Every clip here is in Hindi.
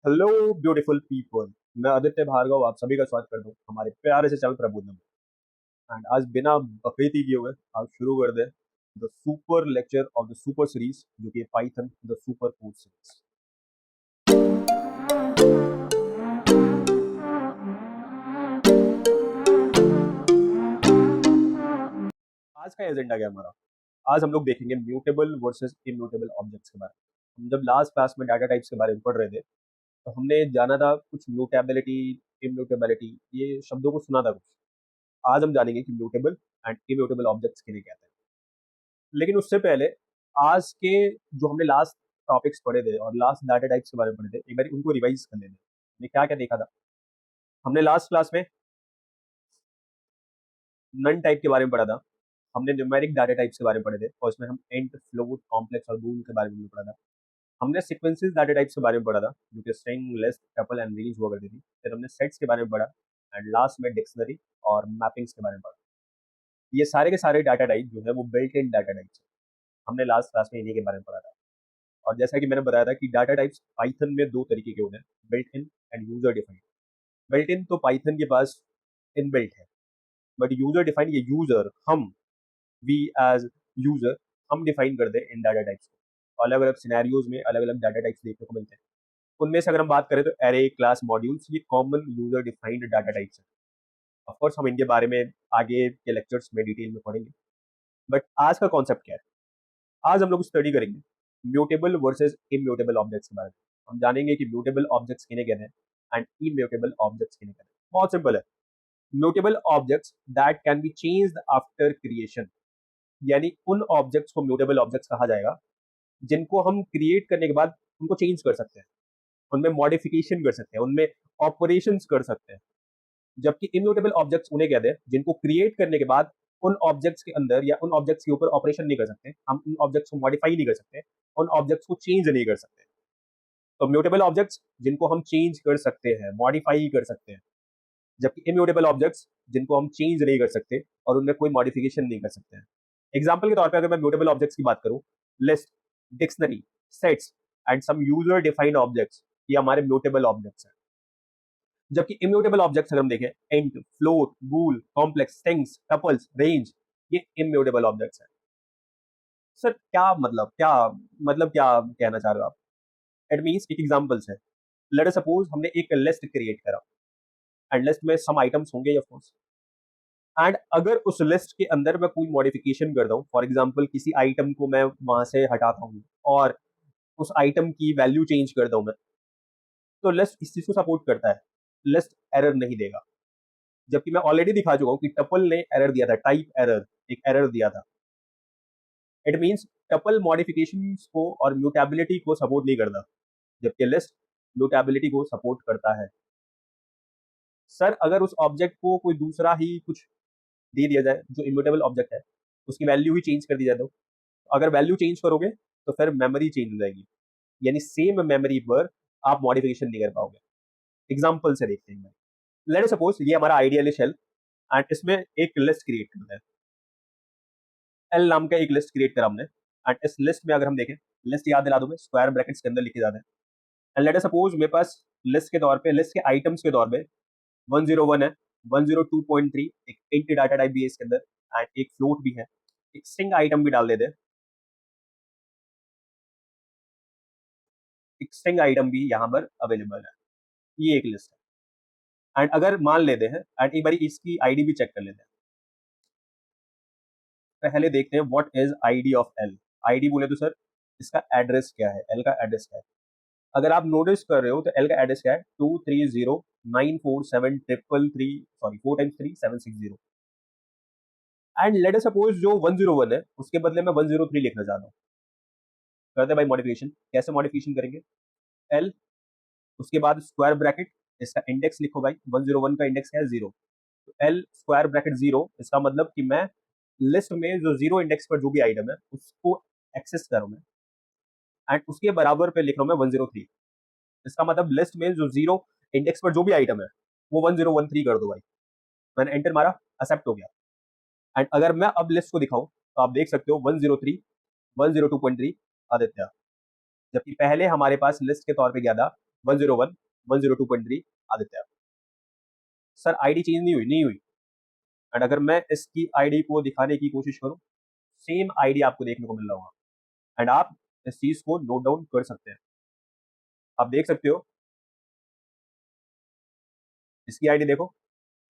Hello beautiful people. मैं आदित्य भार्गव आप सभी का स्वागत करता हूँ हमारे प्यारे से चैनल प्रबुद्धम में। एंड आज बिना बकरीदी किए हुए आज शुरू कर दे the super lecture of the super series जो कि Python the super code series. आज का एजेंडा क्या है हमारा? आज हम लोग देखेंगे म्यूटेबल वर्सेस इम्यूटेबल ऑब्जेक्ट्स के बारे में। हम जब लास्ट क्लास में डाटा टाइप्स के बारे में पढ़ रहे थे तो हमने जाना था कुछ म्यूटेबिलिटी, इम्यूटेबिलिटी, ये शब्दों को सुना था कुछ। आज हम जानेंगे कि म्यूटेबल एंड इम्यूटेबल ऑब्जेक्ट्स किन्हें कहते हैं। लेकिन उससे पहले आज के जो हमने लास्ट टॉपिक्स पढ़े थे और लास्ट डाटा टाइप्स के बारे में पढ़े थे, एक बार उनको रिवाइज कर लेते हैं। हमने क्या क्या देखा था? हमने लास्ट क्लास में नन टाइप के बारे में पढ़ा था। हमने न्यूमेरिक डाटा टाइप्स के बारे में पढ़े थे और इसमें हम इंट, फ्लोट, कॉम्प्लेक्स और बूल के बारे में पढ़ा था। हमने सीक्वेंसेस डाटा टाइप्स के बारे में पढ़ा था जो कि string, list, tuple and range हुआ करती थी। फिर हमने सेट्स के बारे में पढ़ा एंड लास्ट में डिक्शनरी और मैपिंग्स के बारे में पढ़ा। ये सारे के सारे डाटा टाइप जो है वो बिल्ट इन डाटा टाइप्स है। हमने लास्ट क्लास में इन्हीं के बारे में पढ़ा था। और जैसा कि मैंने बताया था कि डाटा टाइप्स पाइथन में दो तरीके के होते हैं, built in and user defined. Built in तो पाइथन के पास इनबिल्ट है, बट यूजर डिफाइंड ये यूजर, हम, वी एज यूजर, हम डिफाइन करते हैं इन डाटा टाइप्स को। अलग अलग सिनेरियोज में अलग अलग डाटा टाइप्स देखने को मिलते हैं। उनमें से अगर हम बात करें तो एरे, क्लास, मॉड्यूल्स, ये common user defined data types है। ऑफकोर्स हम इनके बारे में आगे के लेक्चर्स में डिटेल में पढ़ेंगे, बट आज का कॉन्सेप्ट क्या है? आज हम लोग स्टडी करेंगे म्यूटेबल वर्सेस इम्यूटेबल ऑब्जेक्ट्स के बारे में। हम जानेंगे कि म्यूटेबल ऑब्जेक्ट्स किन्हें कहते हैं एंड इम्यूटेबल ऑब्जेक्ट्स किन्हें कहते हैं। बहुत सिंपल है। Mutable objects that can be changed after creation, यानी उन ऑब्जेक्ट्स को म्यूटेबल ऑब्जेक्ट्स कहा जाएगा जिनको हम क्रिएट करने के बाद उनको चेंज कर सकते हैं, उनमें मॉडिफिकेशन कर सकते हैं, उनमें ऑपरेशंस कर सकते हैं। जबकि इम्यूटेबल ऑब्जेक्ट्स उन्हें कहते हैं जिनको क्रिएट करने के बाद उन ऑब्जेक्ट्स के अंदर या उन ऑब्जेक्ट्स के ऊपर ऑपरेशन नहीं कर सकते, हम उन ऑब्जेक्ट्स को मॉडिफाई नहीं कर सकते, उन ऑब्जेक्ट्स को चेंज नहीं कर सकते। तो म्यूटेबल ऑब्जेक्ट्स जिनको हम चेंज कर सकते हैं, मॉडिफाई कर सकते हैं, जबकि इम्यूटेबल ऑब्जेक्ट्स जिनको हम चेंज नहीं कर सकते और उनमें कोई मॉडिफिकेशन नहीं कर सकते हैं। एग्जाम्पल के तौर पर अगर मैं म्यूटेबल ऑब्जेक्ट्स की बात करूं, list, dictionary, sets and some user defined objects, ये हमारे म्यूटेबल ऑब्जेक्ट्स हैं। जबकि इम्यूटेबल ऑब्जेक्ट्स अगर हम देखें, इंट, फ्लोट, बूल, कॉम्प्लेक्स, स्ट्रिंग्स, टपल्स, रेंज, ये इम्यूटेबल ऑब्जेक्ट्स हैं। सर क्या कहना चाह रहे हो आप? इट मींस एक एग्जांपल्स है। लेट अस सपोज हमने एक लिस्ट क्रिएट करा एंड लिस्ट में सम आइटम्स होंगे ऑफ कोर्स। एंड अगर उस लिस्ट के अंदर मैं कोई मॉडिफिकेशन करता हूँ, फॉर एग्जांपल किसी आइटम को मैं वहां से हटाता हूँ और उस आइटम की वैल्यू चेंज करता हूँ मैं, तो लिस्ट इस चीज को सपोर्ट करता है। लिस्ट एरर नहीं देगा। जबकि मैं ऑलरेडी दिखा चुका हूं कि टपल ने एरर दिया था, टाइप एरर, एक एरर दिया था। इट मींस टपल मॉडिफिकेशन को और म्यूटेबिलिटी को सपोर्ट नहीं करता, जबकि लिस्ट म्यूटेबिलिटी को सपोर्ट करता है। सर अगर उस ऑब्जेक्ट को कोई दूसरा ही कुछ दे दिया जाए जो इम्यूटेबल ऑब्जेक्ट है, उसकी वैल्यू ही चेंज कर दी जाए, तो अगर वैल्यू चेंज करोगे तो फिर मेमोरी चेंज हो जाएगी, यानी सेम मेमोरी पर आप मॉडिफिकेशन नहीं कर पाओगे। एग्जाम्पल से देखते हैं। लेट अस सपोज ये हमारा आइडियल शेल एंड इसमें एक लिस्ट क्रिएट करते हैं। एल नाम का एक लिस्ट क्रिएट करा हमने एंड इस लिस्ट में अगर हम देखें, लिस्ट याद दिला दूं मैं, स्क्वायर ब्रैकेट्स के अंदर लिखे जाते हैं। एंड लेट अस सपोज मेरे पास लिस्ट के तौर पे, लिस्ट के आइटम्स के तौर पे 101 है, 102.3, एक इंट डाटा टाइप भी है इसके अंदर एंड एक फ्लोट भी है, एक स्ट्रिंग आइटम भी डाल देते हैं, एक स्ट्रिंग आइटम भी यहाँ पर अवेलेबल है। ये एक लिस्ट है। एंड अगर मान लेते हैं एंड एक बार इसकी आईडी भी चेक कर लेते हैं। पहले देखते हैं what is ID of L. ID बोले तो सर इसका एड्रेस क्या है, एल का एड्रेस क्या है? अगर आप नोटिस कर रहे हो तो एल का एड्रेस क्या है? 230947333, sorry 4 times 3 760। And let us suppose जो 101 है उसके बदले में 103 लिखना चाहता हूँ। करते भाई मॉडिफिकेशन। कैसे मॉडिफिकेशन करेंगे? एल, उसके बाद स्क्वायर ब्रैकेट, इसका इंडेक्स लिखो भाई। 101 का इंडेक्स क्या है? 0। तो एल स्क्वायर ब्रैकेट 0, इसका मतलब कि मैं लिस्ट में जो 0 इंडेक्स पर जो भी आइटम है उसको एक्सेस करूँ मैं, एंड उसके बराबर पे लिख रहा हूँ मैं 103। इसका मतलब लिस्ट में जो 0 इंडेक्स पर जो भी आइटम है वो 1013 कर दो भाई। मैंने एंटर मारा, एक्सेप्ट हो गया। एंड अगर मैं अब लिस्ट को दिखाऊं तो आप देख सकते हो 103, 102.3 आदित्य। जबकि पहले हमारे पास लिस्ट के तौर पे क्या था? 101 102.3 आदित्य। सर आईडी चेंज नहीं हुई। एंड अगर मैं इसकी आईडी को दिखाने की कोशिश करूं, सेम आईडी आपको देखने को मिल रहा होगा। एंड आप इस चीज को नोट डाउन कर सकते हैं। आप देख सकते हो, इसकी आईडी देखो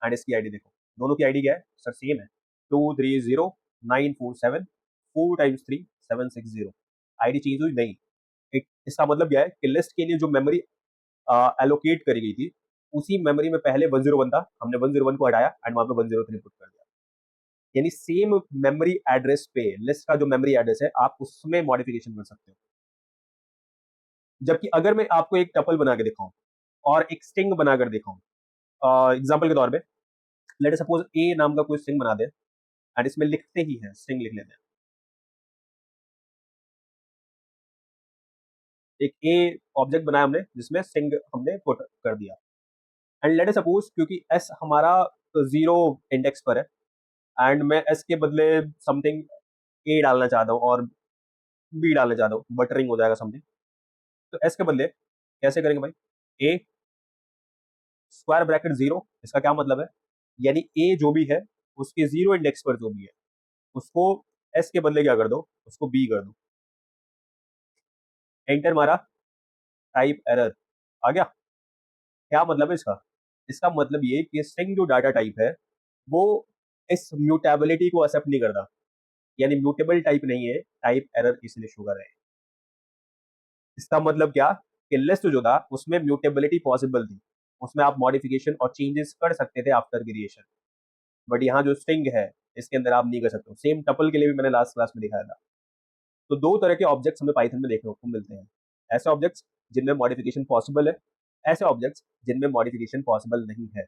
एंड इसकी आईडी देखो, दोनों की आईडी क्या है सर? सेम है, 230947 4 टाइम्स 3 760। आईडी चेंज हुई नहीं। इसका मतलब क्या है कि लिस्ट के लिए जो मेमोरी एलोकेट करी गई थी, उसी मेमोरी में पहले 101 था, हमने 101 को हटाया एंड वहां पे 103 पुट कर दिया। यानी सेम मेमोरी एड्रेस पे लिस्ट का जो मेमोरी एड्रेस है, आप उसमें मॉडिफिकेशन कर सकते हो। जबकि अगर मैं आपको एक टपल बना के दिखाऊं और एक स्ट्रिंग बनाकर दिखाऊं, एग्जाम्पल के तौर पे लेट सपोज ए नाम का कोई स्ट्रिंग बना दे एंड इसमें लिखते ही है, स्ट्रिंग लिख लेते हैं, एक ए ऑब्जेक्ट बनाया हमने जिसमें स्ट्रिंग हमने पुट कर दिया। एंड लेट सपोज क्योंकि एस हमारा 0 इंडेक्स पर है एंड मैं एस के बदले समथिंग ए डालना चाहता हूँ और बी डालना चाहता हूँ, बटरिंग हो जाएगा समथिंग। तो एस के बदले कैसे करेंगे भाई? ए स्क्वायर ब्रैकेट 0, इसका क्या मतलब है? यानी ए जो भी है उसके 0 इंडेक्स पर जो भी है उसको एस के बदले क्या कर दो, उसको बी कर दो। एंटर मारा, टाइप एरर आ गया। क्या मतलब है इसका? इसका मतलब ये कि स्ट्रिंग जो डाटा टाइप है वो इस म्यूटेबिलिटी को एक्सेप्ट नहीं करता, यानी म्यूटेबल टाइप नहीं है, टाइप एरर इसलिए शो कर रहे हैं। इसका मतलब क्या कि लिस्ट जो था उसमें म्यूटेबिलिटी पॉसिबल थी, उसमें आप मॉडिफिकेशन और चेंजेस कर सकते थे आफ्टर क्रिएशन। बट यहाँ जो स्ट्रिंग है इसके अंदर आप नहीं कर सकते। सेम टपल के लिए भी मैंने लास्ट क्लास में दिखाया था। तो दो तरह के ऑब्जेक्ट्स हमें पाइथन में देखने को मिलते हैं, ऐसे ऑब्जेक्ट्स जिनमें मॉडिफिकेशन पॉसिबल है, ऐसे ऑब्जेक्ट्स जिनमें मॉडिफिकेशन पॉसिबल नहीं है।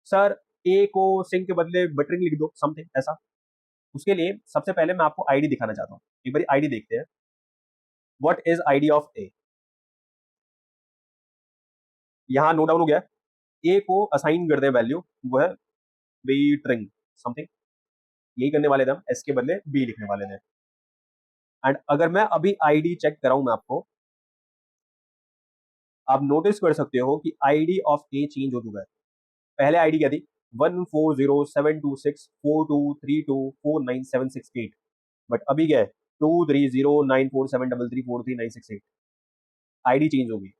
सर ए को स्ट्रिंग के बदले बटरिंग लिख दो, समथिंग ऐसा। उसके लिए सबसे पहले मैं आपको आईडी दिखाना चाहता हूँ, एक बार आईडी देखते हैं। व्हाट इज आईडी ऑफ ए? यहाँ नोट डाउन हो गया। ए को असाइन कर दे वैल्यू, वो है बी ट्रिंग समथिंग, यही करने वाले थे हम, एस के बदले बी लिखने वाले थे। एंड अगर मैं अभी आईडी चेक कराऊं मैं आपको, आप नोटिस कर सकते हो कि आईडी ऑफ ए चेंज हो चुका है। पहले आईडी क्या थी? 14072642324976 बट अभी क्या है? 23094733433968। आईडी चेंज होगी।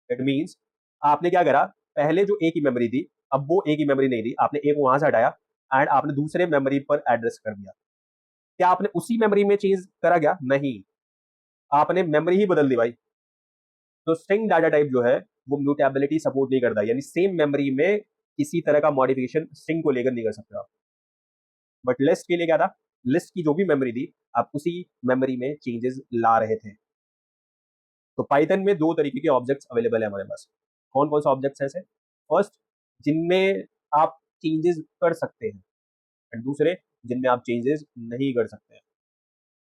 इट मीन्स आपने क्या करा, पहले जो ए की मेमोरी थी अब वो ए की मेमोरी नहीं थी, आपने ए को वहां से हटाया एंड आपने दूसरे मेमोरी पर एड्रेस कर दिया। क्या आपने उसी मेमोरी में चेंज करा? क्या नहीं, आपने मेमोरी ही बदल दी भाई। तो स्ट्रिंग डाटा टाइप जो है वो म्यूटेबिलिटी सपोर्ट नहीं करता, यानी सेम मेमोरी में किसी तरह का मॉडिफिकेशन स्ट्रिंग को लेकर नहीं कर सकते आप। बट लिस्ट के लिए क्या था? लिस्ट की जो भी मेमोरी थी आप उसी मेमोरी में चेंजेस ला रहे थे। तो पाइथन में दो तरीके के ऑब्जेक्ट्स अवेलेबल है हमारे पास। कौन कौन सा ऑब्जेक्ट्स ऐसे? फर्स्ट, जिनमें आप चेंजेस कर सकते हैं, एंड दूसरे जिनमें आप चेंजेस नहीं कर सकते हैं।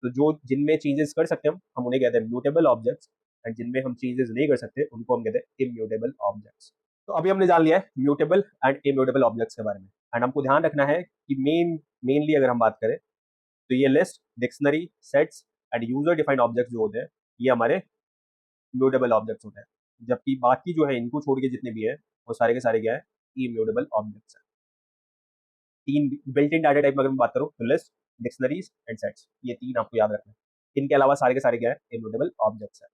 तो जो जिनमें चेंजेस कर सकते हैं हम उन्हें कहते हैं म्यूटेबल ऑब्जेक्ट्स, एंड जिनमें हम चेंजेस नहीं कर सकते उनको हम कहते हैं इम्यूटेबल ऑब्जेक्ट्स। तो अभी हमने जान लिया है म्यूटेबल एंड इम्यूटेबल ऑब्जेक्ट्स के बारे में। एंड हमको ध्यान रखना है कि मेनली अगर हम बात करें तो ये list, dictionary, sets and user defined objects जो होते हैं ये हमारे म्यूटेबल ऑब्जेक्ट्स होते हैं। जबकि बाकी जो है इनको छोड़ के जितने भी है वो सारे के सारे क्या है? इम्यूटेबल ऑब्जेक्ट्स है। तीन बिल्ट इन डाटा टाइप में अगर मैं बात करूं तो लिस्ट, डिक्शनरीज एंड सेट्स, ये तीन आपको याद रखना है। इनके अलावा सारे के सारे क्या है? इम्यूटेबल ऑब्जेक्ट्स है।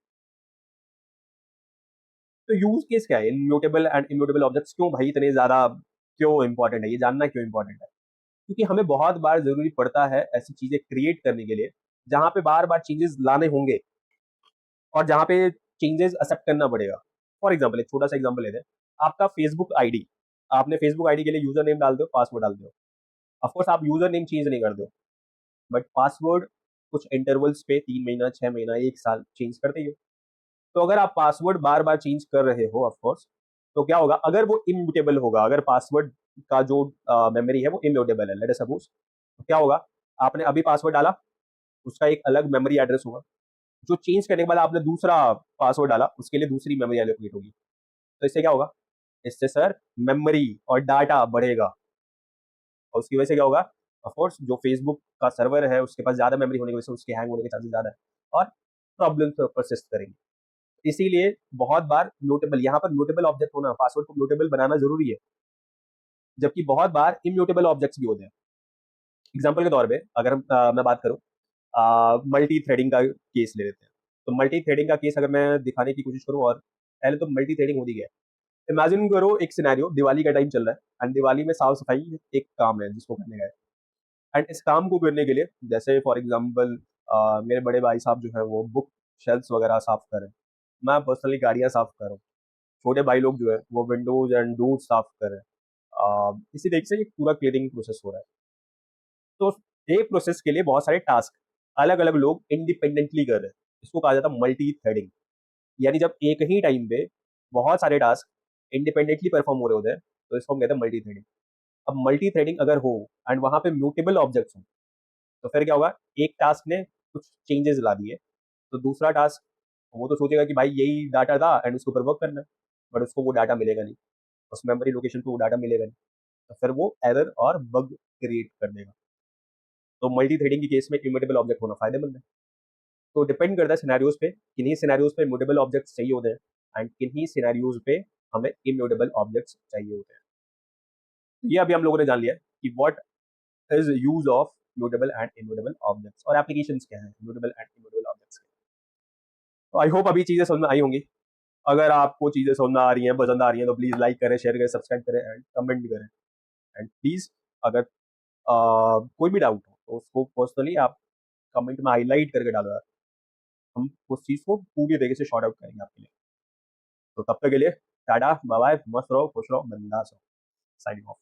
तो यूज केस क्या है इन म्यूटेबल एंड इम्यूटेबल ऑब्जेक्ट्स? क्यों भाई इतने ज्यादा क्यों इंपॉर्टेंट है, ये जानना क्यों इंपॉर्टेंट है? क्योंकि हमें बहुत बार जरूरी पड़ता है ऐसी चीजें क्रिएट करने के लिए जहां पे बार बार चेंजेस लाने होंगे और जहां पे चेंजेस एक्सेप्ट करना पड़ेगा। फॉर एग्जाम्पल एक छोटा सा एग्जाम्पल लेते हैं, आपका फेसबुक आईडी, आपने फेसबुक आईडी के लिए यूजर नेम डाल दो, पासवर्ड डाल दो। ऑफकोर्स आप यूजर नेम चेंज नहीं कर दो, बट पासवर्ड कुछ इंटरवल्स पे 3 महीना, 6 महीना, 1 साल चेंज करते ही हो। तो अगर आप पासवर्ड बार बार चेंज कर रहे हो ऑफकोर्स, तो क्या होगा? अगर वो इम्यूटेबल होगा, अगर पासवर्ड का जो मेमोरी है वो इम्यूटेबल है, लेट अस सपोज, तो क्या होगा? आपने अभी पासवर्ड डाला, उसका एक अलग मेमोरी एड्रेस होगा, जो चेंज करने के बाद आपने दूसरा पासवर्ड डाला उसके लिए दूसरी मेमोरी एलोकेट होगी। तो इससे क्या होगा? इससे सर मेमोरी और डाटा बढ़ेगा, और उसकी वजह से क्या होगा? ऑफकोर्स जो फेसबुक का सर्वर है उसके पास ज्यादा मेमोरी होने की वजह से उसके हैंग होने के चांसेस ज्यादा है और प्रॉब्लम परसिस्ट करेंगे। इसीलिए बहुत बार म्यूटेबल, यहाँ पर म्यूटेबल ऑब्जेक्ट होना, पासवर्ड को म्यूटेबल बनाना ज़रूरी है, जबकि बहुत बार इम्यूटेबल ऑब्जेक्ट्स भी होते हैं। एग्ज़ाम्पल के तौर पे अगर मैं बात करूँ मल्टी थ्रेडिंग का केस ले लेते हैं। तो मल्टी थ्रेडिंग का केस अगर मैं दिखाने की कोशिश करूँ, और पहले तो मल्टी थ्रेडिंग होती क्या है? इमेजिन करो एक सिनेरियो, दिवाली का टाइम चल रहा है एंड दिवाली में साफ-सफाई एक काम है जिसको करने का है। एंड इस काम को करने के लिए जैसे फॉर एग्ज़ाम्पल मेरे बड़े भाई साहब जो हैं वो बुक शेल्फ्स वगैरह साफ़ कर रहे हैं। मैं पर्सनली गाड़ियाँ साफ़ कर रहा हूँ। छोटे भाई लोग जो है वो विंडोज़ एंड डोर्स साफ़ कर रहे हैं। इसी तरीके से ये पूरा क्लीनिंग प्रोसेस हो रहा है। तो एक प्रोसेस के लिए बहुत सारे टास्क अलग-अलग लोग इंडिपेंडेंटली कर रहे हैं। इसको कहा जाता है मल्टी थ्रेडिंग। यानी जब एक ही टाइम पे बहुत सारे टास्क इंडिपेंडेंटली परफॉर्म हो रहे होते हैं, तो इसको हम कहते हैं मल्टी थ्रेडिंग। अब मल्टी थ्रेडिंग अगर हो एंड वहाँ पे म्यूटेबल ऑब्जेक्ट्स हों, तो फिर क्या होगा? एक टास्क ने कुछ चेंजेस ला दिए, तो दूसरा टास्क वो तो सोचेगा कि भाई यही डाटा था एंड उसके ऊपर वर्क करना है, बट उसको वो डाटा मिलेगा नहीं, उस मेमोरी लोकेशन पे वो डाटा मिलेगा नहीं, तो फिर वो एरर और बग क्रिएट कर देगा। तो मल्टी थ्रेडिंग के केस में इम्यूटेबल ऑब्जेक्ट होना फायदेमंद है। तो डिपेंड करता है सिनेरियोज पे, किन्हीं सिनेरियोज पे इम्यूटेबल ऑब्जेक्ट्स चाहिए होते हैं एंड किन्हीं सिनेरियोज पे हमें इम्यूटेबल ऑब्जेक्ट्स चाहिए होते हैं। तो ये अभी हम लोगों ने जान लिया कि what is use of mutable and immutable objects और एप्लीकेशंस क्या हैं म्यूटेबल एंड इम्यूटेबल ऑब्जेक्ट्स के। तो आई होप अभी चीजें समझ में आई होंगी। अगर आपको चीजें समझ में आ रही हैं, पसंद आ रही हैं, तो प्लीज लाइक करें, शेयर करें, सब्सक्राइब करें एंड कमेंट भी करें। एंड प्लीज अगर कोई भी डाउट हो तो उसको पर्सनली आप कमेंट में हाईलाइट करके डालो यार, हम उस चीज को पूरी तरीके से शॉर्ट आउट करेंगे आपके लिए। तो तब तक के लिए टाटा बाय बाय, मस्त रहो, खुश रहो, बिंदास रहो। Signing off.